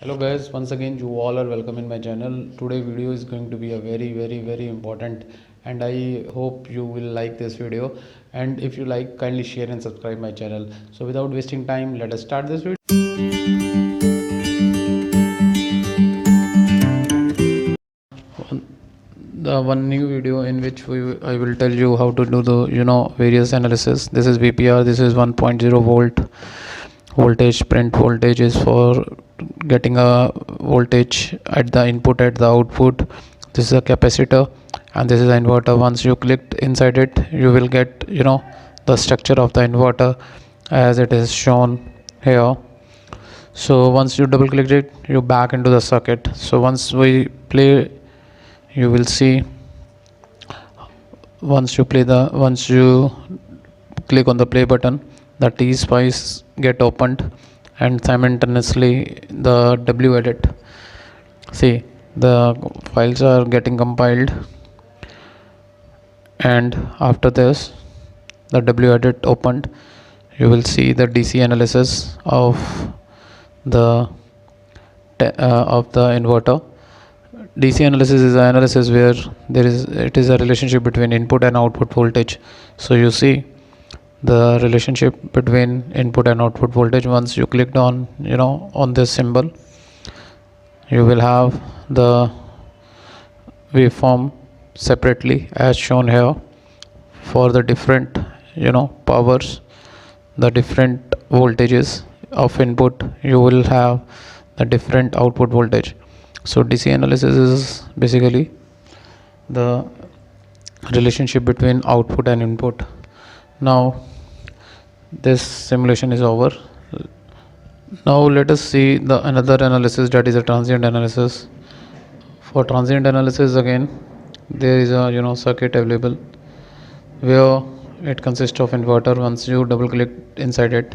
Hello guys, once again you all are welcome in my channel. Today video is going to be a very important, and I hope you will like this video, and if you like, kindly share and subscribe my channel. So without wasting time, let us start this video. The one new video in which I will tell you how to do the various analysis. This is VPR. This is 1.0 volt voltage. Print voltage is for getting a voltage at the input, at the output. This is a capacitor, and this is an inverter. Once you click inside it, you will get the structure of the inverter as it is shown here. So once you double click it, you back into the circuit. So once we play, you will see, once you click on the play button, the T spice get opened, and simultaneously the W edit. See, the files are getting compiled, and after this the W edit opened, you will see the DC analysis of the inverter. DC analysis is an analysis where it is a relationship between input and output voltage. So you see the relationship between input and output voltage. Once you clicked on on this symbol, you will have the waveform separately as shown here for the different powers, the different voltages of input. You will have the different output voltage. So DC analysis is basically the relationship between output and input. Now this simulation is over. Now let us see the another analysis, that is a transient analysis. For transient analysis, again there is a circuit available where it consists of inverter. Once you double click inside it,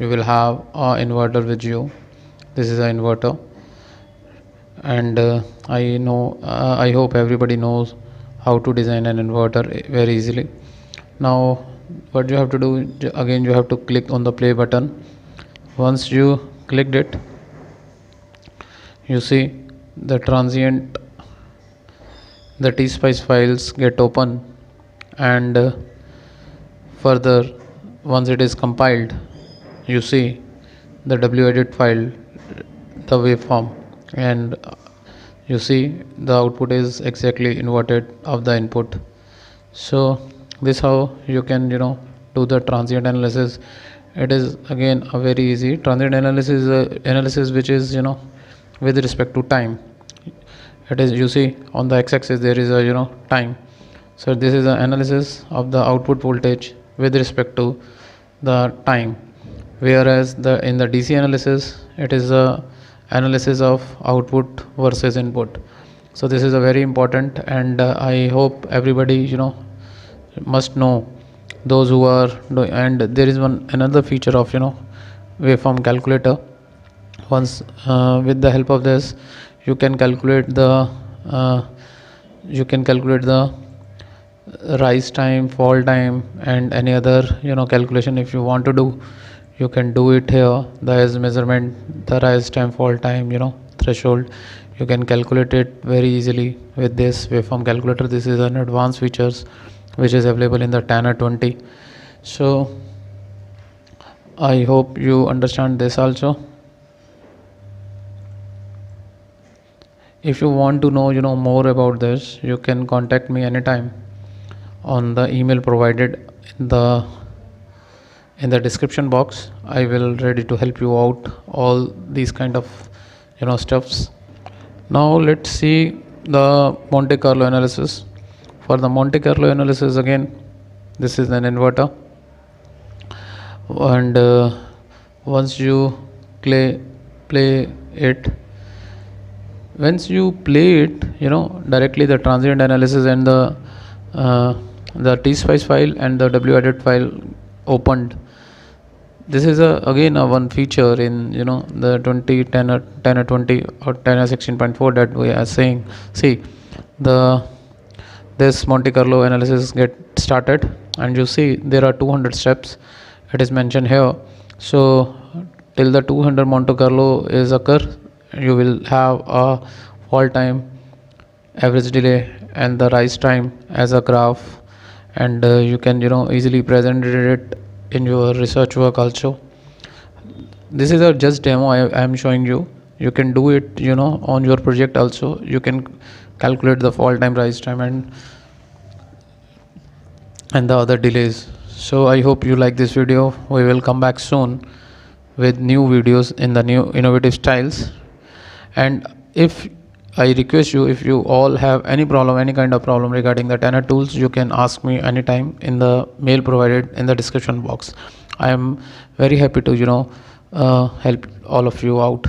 you will have a inverter with you. This is an inverter, and I hope everybody knows how to design an inverter very easily. Now what you have to do, again you have to click on the play button. Once you clicked it, you see the T-spice files get open, and further, once it is compiled, you see the W-edit file, the waveform, and you see the output is exactly inverted of the input. So this how you can do the transient analysis. It is again a very easy transient analysis, analysis which is with respect to time. It is, you see on the x-axis there is a time. So this is the analysis of the output voltage with respect to the time, whereas in the DC analysis it is a analysis of output versus input. So this is a very important, and I hope everybody must know, those who are doing. And there is another feature of waveform calculator. Once with the help of this, you can calculate the rise time, fall time, and any other calculation if you want to do. You can do it here. There is measurement, the rise time, fall time, threshold. You can calculate it very easily with this waveform calculator. This is an advanced features which is available in the Tanner 20. So I hope you understand this also. If you want to know more about this, you can contact me anytime on the email provided in the description box. I will ready to help you out all these kind of stuffs. Now let's see the Monte Carlo analysis. For the Monte Carlo analysis, again this is an inverter, and once you play it, once you play it, directly the transient analysis and the T-spice file and the W-edit file opened. This is again a one feature in the 10 or 20 or 10 or 16.4 that we are saying. See, this Monte Carlo analysis get started, and you see there are 200 steps. It is mentioned here. So till the 200 Monte Carlo is occur, you will have a fall time, average delay, and the rise time as a graph, and you can easily present it in your research work also. This is a just demo I am showing you. You can do it on your project also. You can calculate the fall time, rise time, and the other delays. So I hope you like this video. We will come back soon with new videos in the new innovative styles. And if I request you, if you all have any problem, any kind of problem regarding the Tanner tools, you can ask me anytime in the mail provided in the description box. I am very happy to help all of you out.